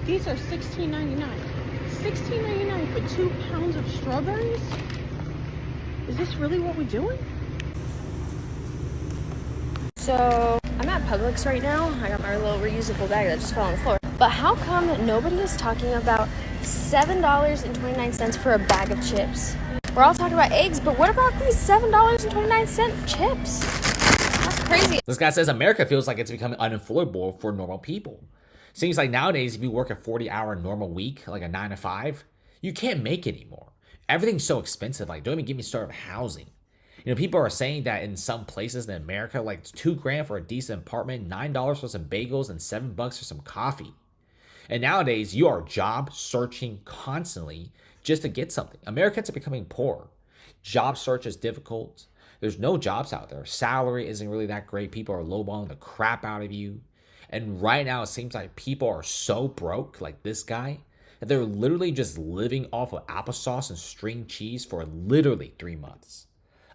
These are $16.99. $16.99 for 2 pounds of strawberries? Is this really what we're doing? So I'm at Publix right now. I got my little reusable bag that just fell on the floor. But how come nobody is talking about $7.29 for a bag of chips? We're all talking about eggs, but what about these $7.29 chips? That's crazy. This guy says America feels like it's becoming unaffordable for normal people. Seems like nowadays, if you work a 40-hour normal week, like a 9 to 5, you can't make it anymore. Everything's so expensive. Like, don't even get me started with housing. You know, people are saying that in some places in America, like $2,000 for a decent apartment, $9 for some bagels, and $7 for some coffee. And nowadays, you are job searching constantly just to get something. Americans are becoming poor. Job search is difficult. There's no jobs out there. Salary isn't really that great. People are lowballing the crap out of you. And right now, it seems like people are so broke, like this guy, that they're literally just living off of applesauce and string cheese for literally 3 months.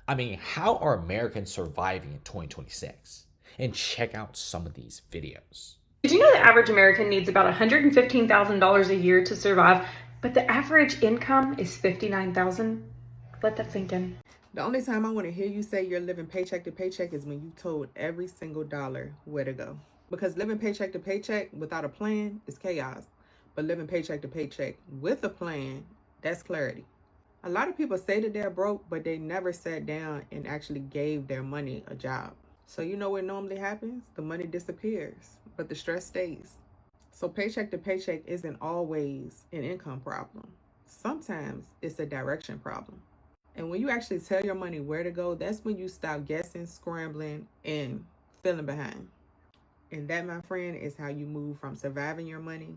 I mean, how are Americans surviving in 2026? And check out some of these videos. Did you know the average American needs about $115,000 a year to survive, but the average income is $59,000? Let that sink in. The only time I want to hear you say you're living paycheck to paycheck is when you told every single dollar where to go. Because living paycheck to paycheck without a plan is chaos. But living paycheck to paycheck with a plan, that's clarity. A lot of people say that they're broke, but they never sat down and actually gave their money a job. So you know what normally happens? The money disappears, but the stress stays. So paycheck to paycheck isn't always an income problem. Sometimes it's a direction problem. And when you actually tell your money where to go, that's when you stop guessing, scrambling, and feeling behind. And that, my friend, is how you move from surviving your money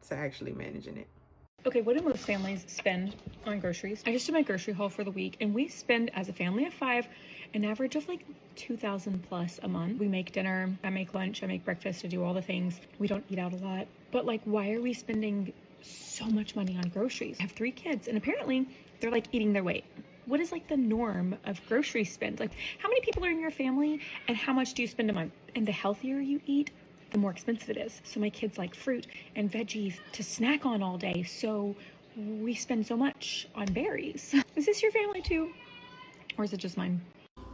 to actually managing it. Okay, what do most families spend on groceries? I just did my grocery haul for the week, and we spend, as a family of 5, an average of like $2,000 plus a month. We make dinner, I make lunch, I make breakfast, I do all the things. We don't eat out a lot. But like, why are we spending so much money on groceries? I have 3 kids, and apparently they're like eating their weight. What is like the norm of grocery spend? Like, how many people are in your family, and how much do you spend a month? And the healthier you eat, the more expensive it is. So my kids like fruit and veggies to snack on all day. So we spend so much on berries. Is this your family too? Or is it just mine?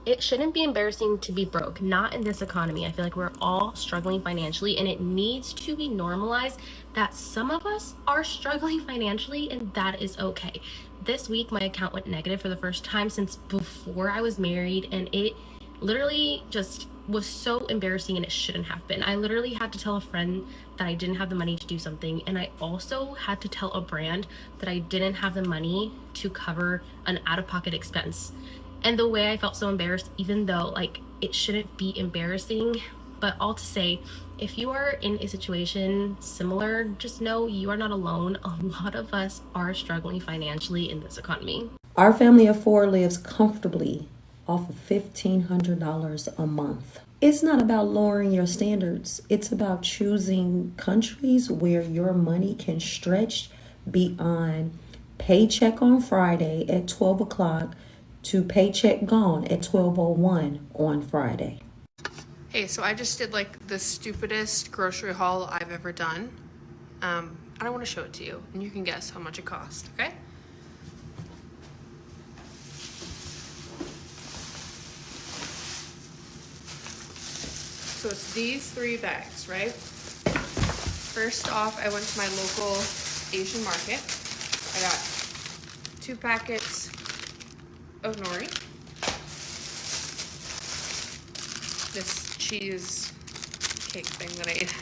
It shouldn't be embarrassing to be broke, not in this economy. I feel like we're all struggling financially, and it needs to be normalized that some of us are struggling financially, and that is okay. This week, my account went negative for the first time since before I was married, and it literally just was so embarrassing, and it shouldn't have been. I literally had to tell a friend that I didn't have the money to do something, and I also had to tell a brand that I didn't have the money to cover an out-of-pocket expense. And the way I felt so embarrassed, even though like it shouldn't be embarrassing, but all to say, if you are in a situation similar, just know you are not alone. A lot of us are struggling financially in this economy. Our family of 4 lives comfortably off of $1,500 a month. It's not about lowering your standards. It's about choosing countries where your money can stretch beyond paycheck on Friday at 12 o'clock to paycheck gone at 12:01 on Friday. Hey, so I just did like the stupidest grocery haul I've ever done. I don't want to show it to you, and you can guess how much it cost, okay? So it's these 3 bags, right? First off, I went to my local Asian market. I got 2 packets of nori, this cheese cake thing that I ate.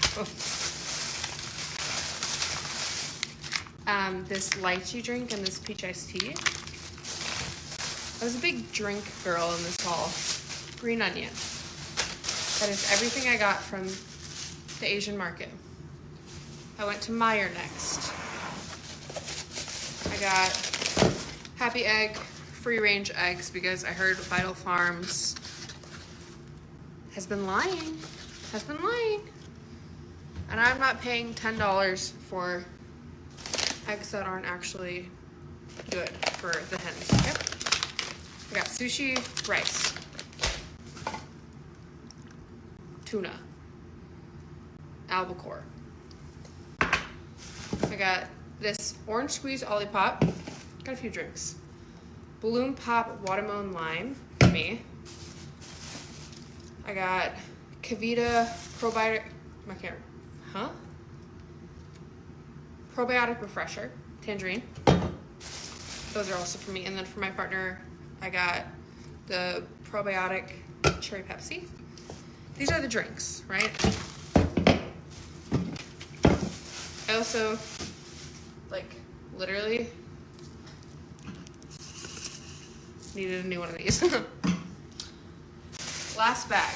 This lychee drink and this peach iced tea. I was a big drink girl in this haul. Green onion. That is everything I got from the Asian market. I went to Meijer next. I got Happy Egg free range eggs because I heard Vital Farms has been lying. And I'm not paying $10 for eggs that aren't actually good for the hens, okay? I got sushi, rice, tuna, albacore, got this orange squeeze Olipop. Got a few drinks. Balloon Pop Watermelon Lime for me. I got Kavita Probiotic. I can't. Huh? Probiotic Refresher, Tangerine. Those are also for me. And then for my partner, I got the Probiotic Cherry Pepsi. These are the drinks, right? I also, like, literally needed a new one of these. Last bag.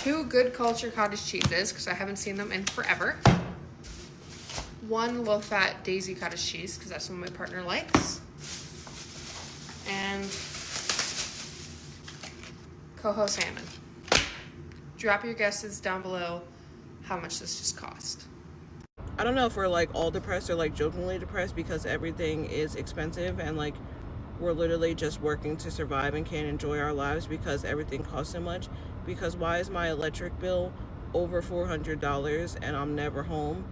2 Good Culture cottage cheeses, because I haven't seen them in forever. 1 low-fat Daisy cottage cheese, because that's what my partner likes. And Coho salmon. Drop your guesses down below how much this just cost. I don't know if we're like all depressed or like jokingly depressed because everything is expensive and like we're literally just working to survive and can't enjoy our lives because everything costs so much. Because why is my electric bill over $400 and I'm never home?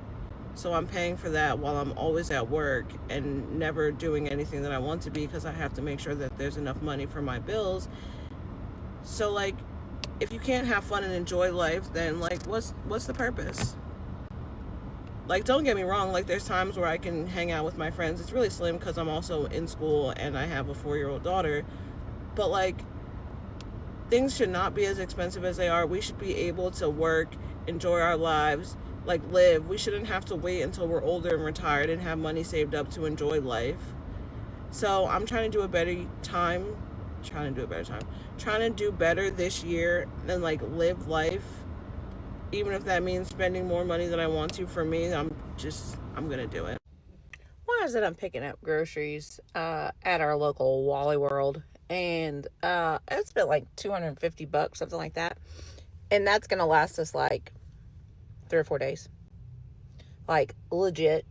So I'm paying for that while I'm always at work and never doing anything that I want to be because I have to make sure that there's enough money for my bills. So like, if you can't have fun and enjoy life, then like, what's the purpose? Like, don't get me wrong, like there's times where I can hang out with my friends. It's really slim because I'm also in school and I have a 4-year-old daughter. But like, things should not be as expensive as they are. We should be able to work, enjoy our lives, like live. We shouldn't have to wait until we're older and retired and have money saved up to enjoy life. So I'm trying to do better this year and like live life, even if that means spending more money than I want to. For me, I'm gonna do it. Why is it I'm picking up groceries at our local Wally World, and it's been like $250, something like that, and that's gonna last us like 3 or 4 days, like legit.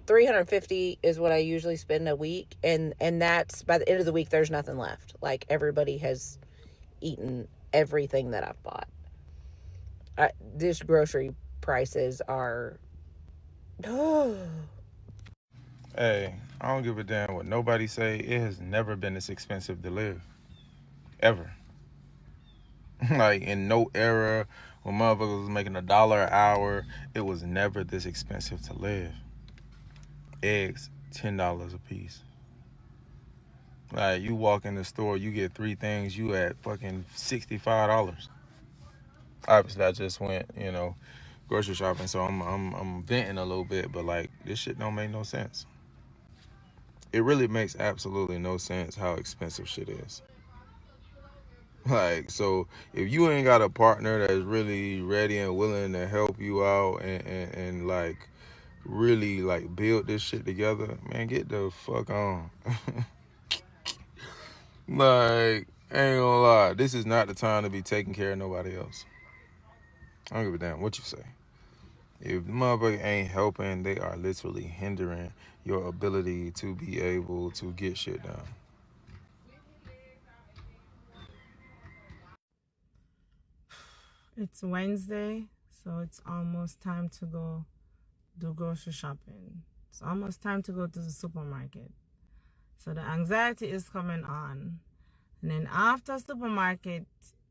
$350 is what I usually spend a week, and that's by the end of the week there's nothing left. Like everybody has eaten everything that I've bought. These grocery prices are Hey, I don't give a damn what nobody say. It has never been this expensive to live. Ever. Like, in no era when motherfuckers was making $1 an hour, it was never this expensive to live. Eggs, $10 a piece. Like, you walk in the store, you get 3 things, you at fucking $65. Obviously, I just went, grocery shopping, so I'm venting a little bit, but like, this shit don't make no sense. It really makes absolutely no sense how expensive shit is. Like, so if you ain't got a partner that's really ready and willing to help you out and like really like build this shit together, man, get the fuck on. Like, ain't gonna lie, this is not the time to be taking care of nobody else. I don't give a damn what you say. If the motherfucker ain't helping, they are literally hindering your ability to be able to get shit done. It's Wednesday, so it's almost time to go do grocery shopping. It's almost time to go to the supermarket. So the anxiety is coming on. And then after supermarket,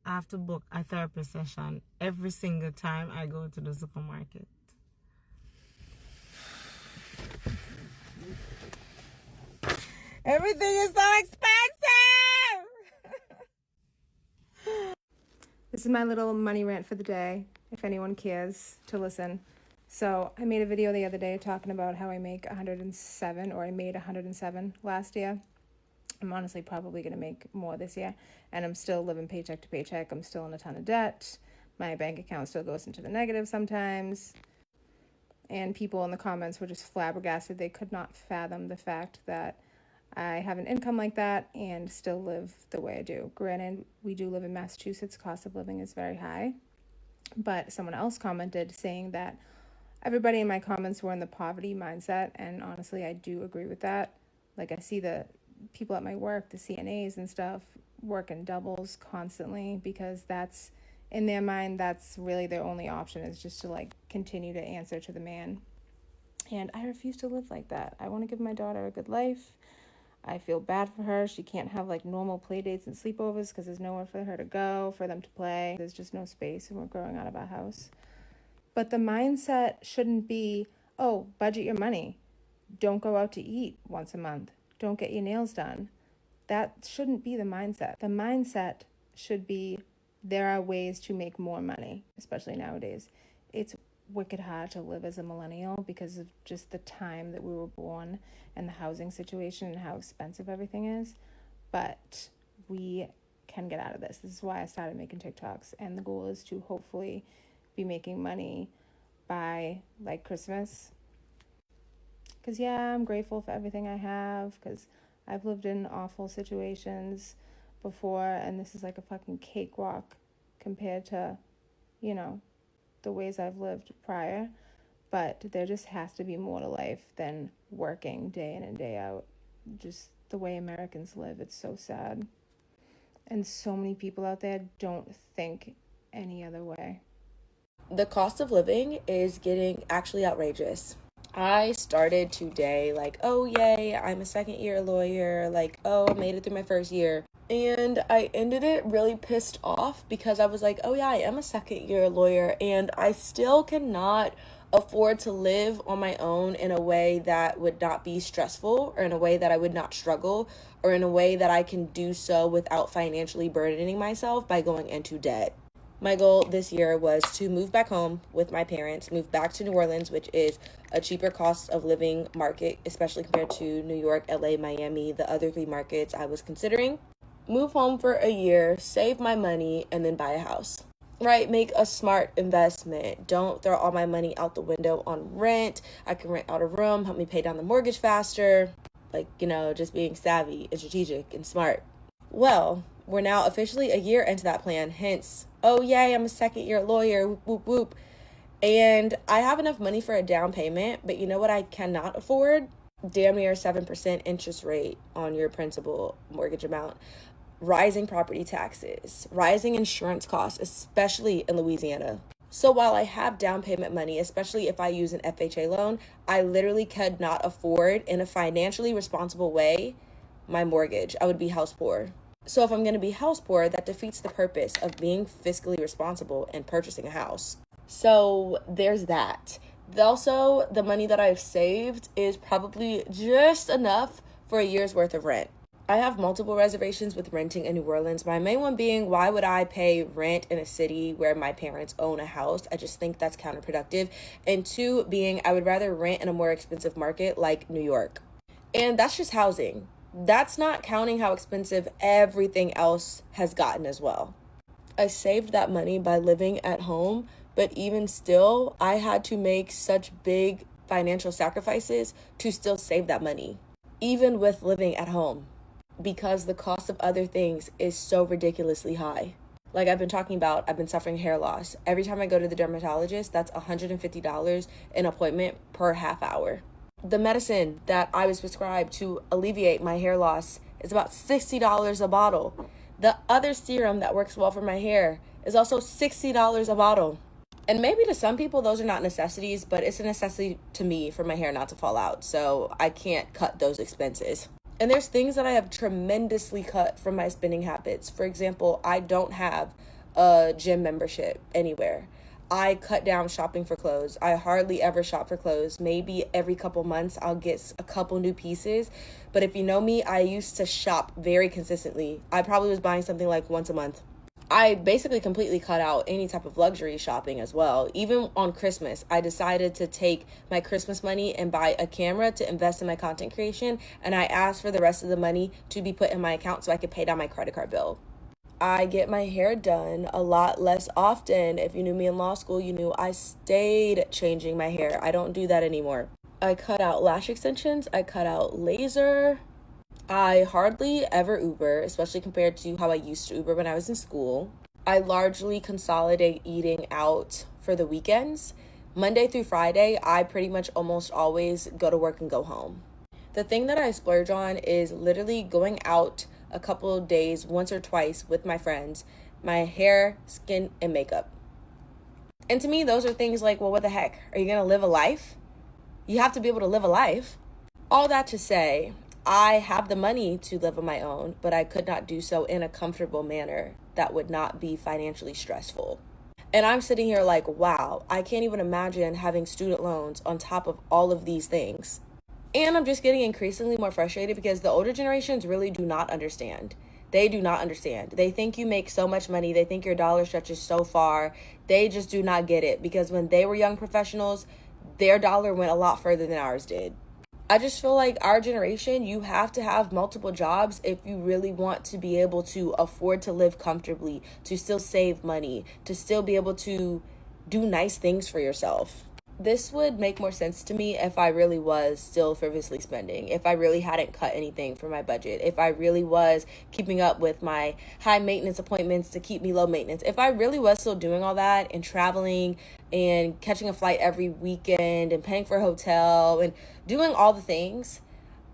I have to book a therapy session every single time I go to the supermarket. Everything is so expensive! This is my little money rant for the day, if anyone cares to listen. So I made a video the other day talking about how I make 107, or I made 107 last year. I'm honestly probably going to make more this year, and I'm still living paycheck to paycheck. I'm still in a ton of debt. My bank account still goes into the negative sometimes. And people in the comments were just flabbergasted. They could not fathom the fact that I have an income like that and still live the way I do. Granted, we do live in Massachusetts. Cost of living is very high. But someone else commented saying that everybody in my comments were in the poverty mindset, and honestly, I do agree with that. Like, I see the people at my work, the CNAs and stuff, working doubles constantly because that's in their mind, that's really their only option, is just to like continue to answer to the man. And I refuse to live like that. I want to give my daughter a good life. I feel bad for her. She can't have like normal play dates and sleepovers because there's nowhere for her to go, for them to play. There's just no space, and we're growing out of our house. But the mindset shouldn't be, oh, budget your money. Don't go out to eat once a month. Don't get your nails done. That shouldn't be the mindset. The mindset should be, there are ways to make more money, especially nowadays. It's wicked hard to live as a millennial because of just the time that we were born and the housing situation and how expensive everything is. But we can get out of this. This is why I started making TikToks. And the goal is to hopefully be making money by like Christmas. Because yeah, I'm grateful for everything I have, because I've lived in awful situations before, and this is like a fucking cakewalk compared to, you know, the ways I've lived prior. But there just has to be more to life than working day in and day out. Just the way Americans live, it's so sad. And so many people out there don't think any other way. The cost of living is getting actually outrageous. I started today like, oh yay, I'm a second-year lawyer, like, oh, I made it through my first year. And I ended it really pissed off because I was like, oh yeah, I am a second-year lawyer, and I still cannot afford to live on my own in a way that would not be stressful, or in a way that I would not struggle, or in a way that I can do so without financially burdening myself by going into debt. My goal this year was to move back home with my parents, move back to New Orleans, which is a cheaper cost of living market, especially compared to New York, LA, Miami, the other 3 markets I was considering. Move home for a year, save my money, and then buy a house. Right? Make a smart investment. Don't throw all my money out the window on rent. I can rent out a room, help me pay down the mortgage faster. Like, you know, just being savvy and strategic and smart. Well, we're now officially a year into that plan, hence, oh yay, I'm a second-year lawyer, whoop, whoop, whoop. And I have enough money for a down payment, but you know what I cannot afford? Damn near 7% interest rate on your principal mortgage amount. Rising property taxes, rising insurance costs, especially in Louisiana. So while I have down payment money, especially if I use an FHA loan, I literally could not afford, in a financially responsible way, my mortgage. I would be house poor. So if I'm going to be house poor, that defeats the purpose of being fiscally responsible and purchasing a house. So there's that. Also, the money that I've saved is probably just enough for a year's worth of rent. I have multiple reservations with renting in New Orleans. My main one being, why would I pay rent in a city where my parents own a house? I just think that's counterproductive. And 2 being, I would rather rent in a more expensive market like New York. And that's just housing. That's not counting how expensive everything else has gotten as well. I saved that money by living at home, but even still, I had to make such big financial sacrifices to still save that money, even with living at home, because the cost of other things is so ridiculously high. Like I've been talking about, I've been suffering hair loss. Every time I go to the dermatologist, that's $150 an appointment per half hour. The medicine that I was prescribed to alleviate my hair loss is about $60 a bottle. The other serum that works well for my hair is also $60 a bottle. And maybe to some people those are not necessities, but it's a necessity to me for my hair not to fall out, so I can't cut those expenses. And there's things that I have tremendously cut from my spending habits. For example, I don't have a gym membership anywhere. I cut down shopping for clothes. I hardly ever shop for clothes. Maybe every couple months I'll get a couple new pieces. But if you know me, I used to shop very consistently. I probably was buying something like once a month. I basically completely cut out any type of luxury shopping as well. Even on Christmas, I decided to take my Christmas money and buy a camera to invest in my content creation. And I asked for the rest of the money to be put in my account so I could pay down my credit card bill. I get my hair done a lot less often. If you knew me in law school, you knew I stayed changing my hair. I don't do that anymore. I cut out lash extensions. I cut out laser. I hardly ever Uber, especially compared to how I used to Uber when I was in school. I largely consolidate eating out for the weekends. Monday through Friday, I pretty much almost always go to work and go home. The thing that I splurge on is literally going out a couple of days, once or twice with my friends, my hair, skin, and makeup. And to me, those are things like, well, what the heck? Are you going to live a life? You have to be able to live a life. All that to say, I have the money to live on my own, but I could not do so in a comfortable manner that would not be financially stressful. And I'm sitting here like, wow, I can't even imagine having student loans on top of all of these things. And I'm just getting increasingly more frustrated because the older generations really do not understand. They do not understand. They think you make so much money. They think your dollar stretches so far. They just do not get it because when they were young professionals, their dollar went a lot further than ours did. I just feel like our generation, you have to have multiple jobs if you really want to be able to afford to live comfortably, to still save money, to still be able to do nice things for yourself. This would make more sense to me if I really was still frivolously spending, if I really hadn't cut anything from my budget, if I really was keeping up with my high maintenance appointments to keep me low maintenance, if I really was still doing all that and traveling and catching a flight every weekend and paying for a hotel and doing all the things,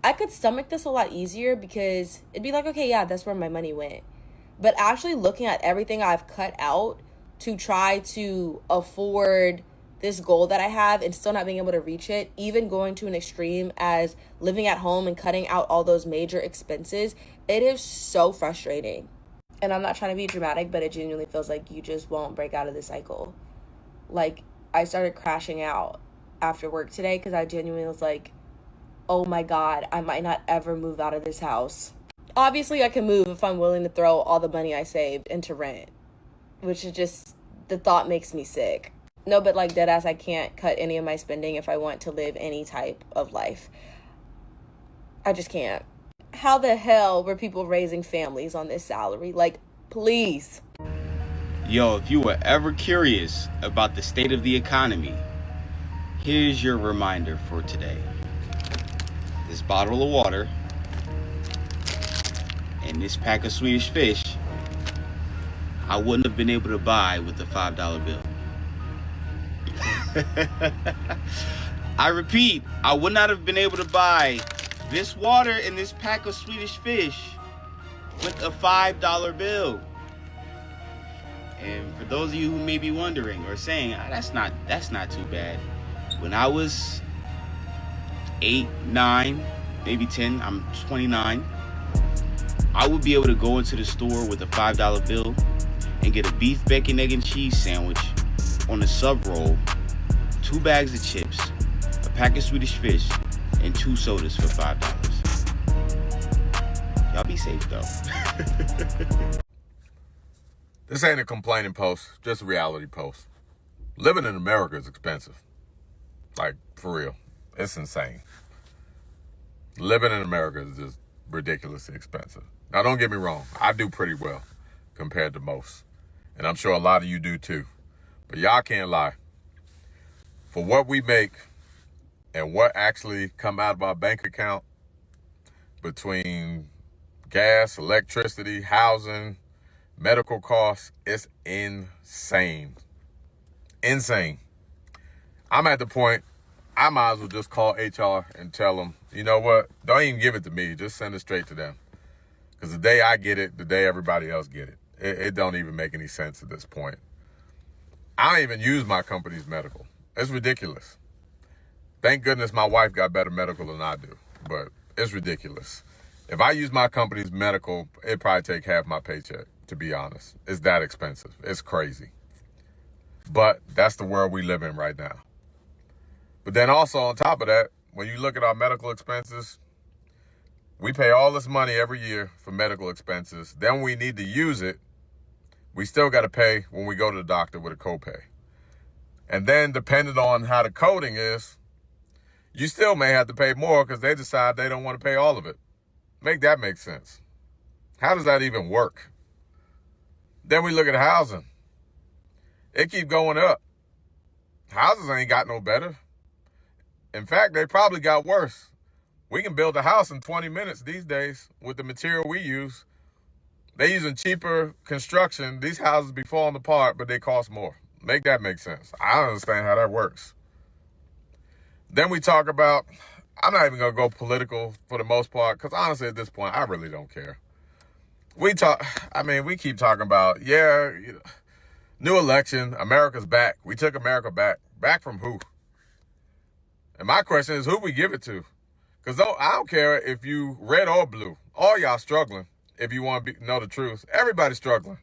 I could stomach this a lot easier because it'd be like, okay, yeah, that's where my money went. But actually looking at everything I've cut out to try to afford this goal that I have and still not being able to reach it, even going to an extreme as living at home and cutting out all those major expenses, it is so frustrating. And I'm not trying to be dramatic, but it genuinely feels like you just won't break out of the cycle. Like, I started crashing out after work today because I genuinely was like, oh my God, I might not ever move out of this house. Obviously, I can move if I'm willing to throw all the money I saved into rent, which is just, the thought makes me sick. No, but like deadass, I can't cut any of my spending if I want to live any type of life. I just can't. How the hell were people raising families on this salary? Like, please. Yo, if you were ever curious about the state of the economy, here's your reminder for today. This bottle of water and this pack of Swedish fish, I wouldn't have been able to buy with the $5 bill. I repeat, I would not have been able to buy this water and this pack of Swedish fish with a $5 bill. And for those of you who may be wondering or saying, that's not too bad. When I was 8, 9, maybe 10, I'm 29, I would be able to go into the store with a $5 bill and get a beef, bacon, egg, and cheese sandwich on a sub roll, 2 bags of chips, a pack of Swedish fish, and 2 sodas for $5. Y'all be safe though. This ain't a complaining post, just a reality post. Living in America is expensive. Like, for real. It's insane. Living in America is just ridiculously expensive. Now, don't get me wrong. I do pretty well compared to most. And I'm sure a lot of you do too. But y'all can't lie. For what we make and what actually come out of our bank account between gas, electricity, housing, medical costs, it's insane. Insane. I'm at the point, I might as well just call HR and tell them, you know what, don't even give it to me, just send it straight to them. Because the day I get it, the day everybody else get it. It don't even make any sense at this point. I don't even use my company's medical. It's ridiculous. Thank goodness my wife got better medical than I do, but it's ridiculous. If I use my company's medical, it'd probably take half my paycheck, to be honest. It's that expensive. It's crazy. But that's the world we live in right now. But then also on top of that, when you look at our medical expenses, we pay all this money every year for medical expenses. Then we need to use it. We still got to pay when we go to the doctor with a copay. And then depending on how the coding is, you still may have to pay more because they decide they don't want to pay all of it. Make that make sense. How does that even work? Then we look at housing. It keep going up. Houses ain't got no better. In fact, they probably got worse. We can build a house in 20 minutes these days with the material we use. They using cheaper construction. These houses be falling apart, but they cost more. Make that make sense. I don't understand how that works. Then we talk about, I'm not even going to go political for the most part, because honestly at this point, I really don't care. we keep talking about, new election, America's back. We took America back. Back from who? And my question is, who we give it to? Because I don't care if you red or blue. All y'all struggling, if you want to know the truth. Everybody's struggling.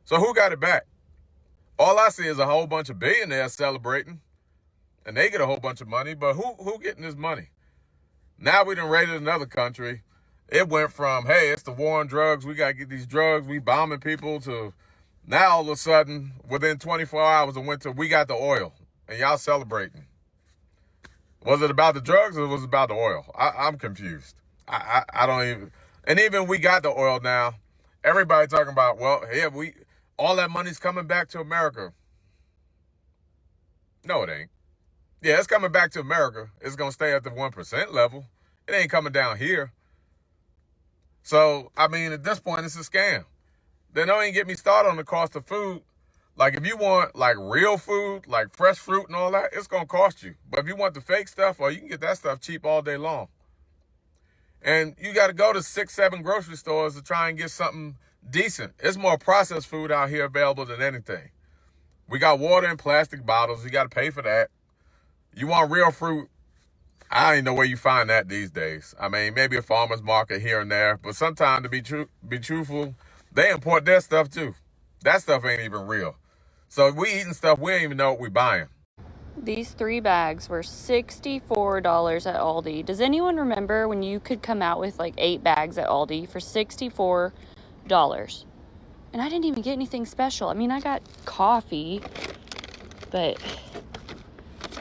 So who got it back? All I see is a whole bunch of billionaires celebrating, and they get a whole bunch of money, but who getting this money? Now we done raided another country. It went from, hey, it's the war on drugs, we got to get these drugs, we bombing people, to now all of a sudden, within 24 hours, it went to, we got the oil, and y'all celebrating. Was it about the drugs or was it about the oil? I'm confused. I don't even, and even we got the oil now, everybody talking about, well, yeah, all that money's coming back to America. No, it ain't. Yeah, it's coming back to America. It's going to stay at the 1% level. It ain't coming down here. So, I mean, at this point, it's a scam. Then don't even get me started on the cost of food. Like, if you want, like, real food, like fresh fruit and all that, it's going to cost you. But if you want the fake stuff, well, you can get that stuff cheap all day long. And you got to go to 6, 7 grocery stores to try and get something decent. It's more processed food out here available than anything. We got water in plastic bottles. You got to pay for that. You want real fruit, I don't even know where you find that these days. I mean, maybe a farmer's market here and there, but sometimes, to be truthful, they import their stuff too. That stuff ain't even real. So we eating stuff we don't even know what we buying. These 3 bags were $64 at Aldi. Does anyone remember when you could come out with like 8 bags at Aldi for $64? And I didn't even get anything special. I mean, I got coffee, but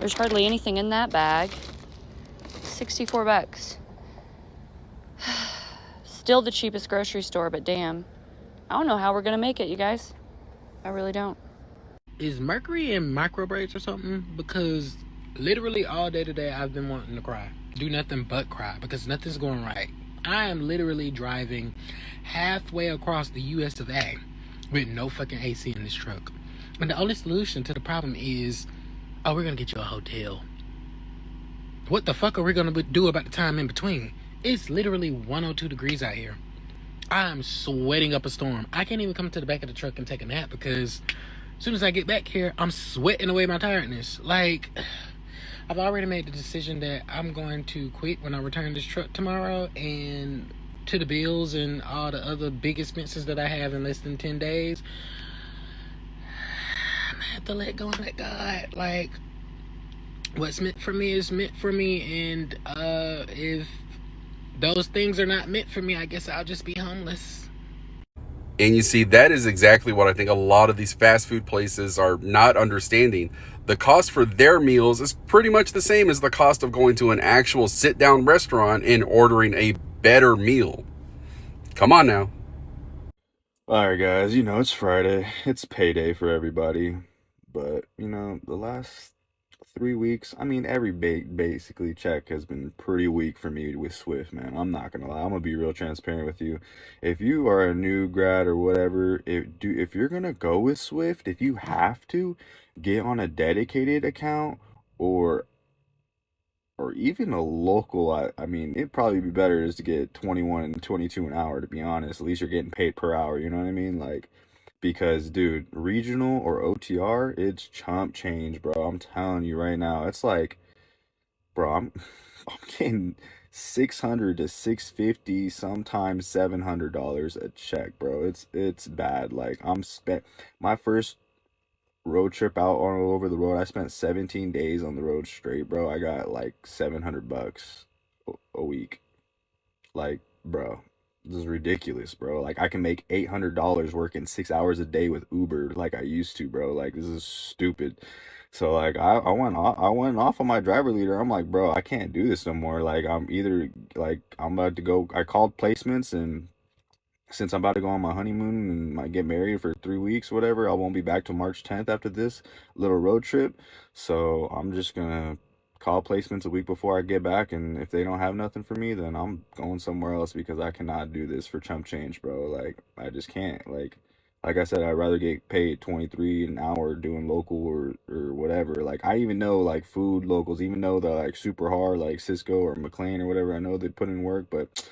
there's hardly anything in that bag. 64 bucks. Still the cheapest grocery store, but damn. I don't know how we're gonna make it, you guys. I really don't. Is Mercury in micro braids or something? Because literally all day today I've been wanting to cry. Do nothing but cry because nothing's going right. I am literally driving halfway across the US of A with no fucking AC in this truck. And the only solution to the problem is, oh, we're gonna get you a hotel. What the fuck are we gonna do about the time in between? It's literally 102 degrees out here. I'm sweating up a storm. I can't even come to the back of the truck and take a nap because as soon as I get back here, I'm sweating away my tiredness. Like, I've already made the decision that I'm going to quit when I return this truck tomorrow, and to the bills and all the other big expenses that I have in less than 10 days, I'm gonna have to let go and let God. Like, what's meant for me is meant for me, and if those things are not meant for me, I guess I'll just be homeless. And you see, that is exactly what I think a lot of these fast food places are not understanding. The cost for their meals is pretty much the same as the cost of going to an actual sit-down restaurant and ordering a better meal. Come on now. All right, guys, it's Friday. It's payday for everybody. But, the last 3 weeks, I mean, every basically check has been pretty weak for me with Swift, man. I'm not gonna lie. I'm gonna be real transparent with you. If you are a new grad or whatever, if you're gonna go with Swift, if you have to, get on a dedicated account or even a local. I mean, it'd probably be better just to get 21 and 22 an hour, to be honest. At least you're getting paid per hour, you know what I mean? Like, because, dude, regional or OTR, it's chump change, bro. I'm telling you right now. It's like, bro, I'm getting $600 to $650, sometimes $700 a check, bro. It's bad. Like, my first road trip out on over the road, I spent 17 days on the road straight, bro. I got like $700 a week. Like, bro, this is ridiculous, bro. Like, I can make $800 working 6 hours a day with Uber like I used to, bro. Like, this is stupid. So, like, I went off on my driver leader. I'm like, bro, I can't do this no more. Like, I'm about to go. I called placements, and since I'm about to go on my honeymoon and might get married for 3 weeks, whatever, I won't be back till March 10th after this little road trip. So I'm just gonna call placements a week before I get back, and if they don't have nothing for me, then I'm going somewhere else because I cannot do this for chump change, bro. Like, I just can't. Like I said, I'd rather get paid 23 an hour doing local or whatever. Like, I even know, like, food locals, even though they're like super hard, like Cisco or McLean or whatever, I know they put in work, but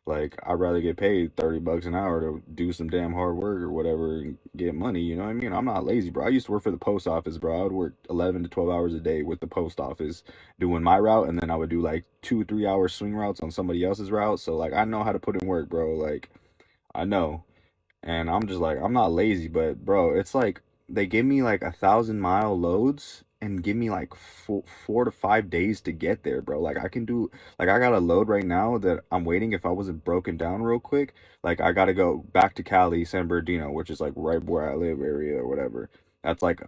Like, I'd rather get paid $30 an hour to do some damn hard work or whatever and get money, you know what I mean? I'm not lazy, bro. I used to work for the post office, bro. I would work 11 to 12 hours a day with the post office doing my route, and then I would do like 2-3 hour swing routes on somebody else's route. So like, I know how to put in work, bro. Like, I know. And I'm just like, I'm not lazy, but bro, it's like they give me like 1,000-mile loads and give me like 4 to 5 days to get there, bro. Like, I can do, like, I got a load right now that I'm waiting. If I wasn't broken down real quick, like, I got to go back to Cali, San Bernardino, which is like right where I live area or whatever. That's like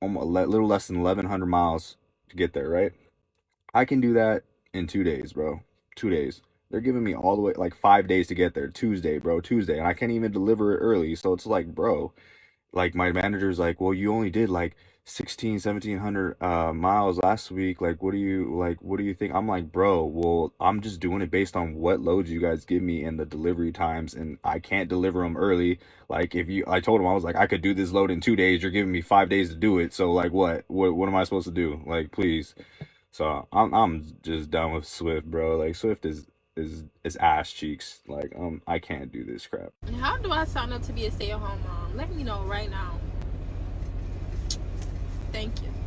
almost a little less than 1,100 miles to get there, right? I can do that in 2 days, bro. 2 days. They're giving me all the way like 5 days to get there. Tuesday, bro. Tuesday. And I can't even deliver it early. So it's like, bro, like my manager's like, well, you only did like 1,700 miles last week. Like, what do you think? I'm like, bro, well, I'm just doing it based on what loads you guys give me and the delivery times, and I can't deliver them early. Like, I told him, I was like, I could do this load in 2 days. You're giving me 5 days to do it. So like, what am I supposed to do? Like, please. So I'm just done with Swift, bro. Like, Swift is ass cheeks. Like, I can't do this crap. How do I sign up to be a stay-at-home mom? Let me know right now. Thank you.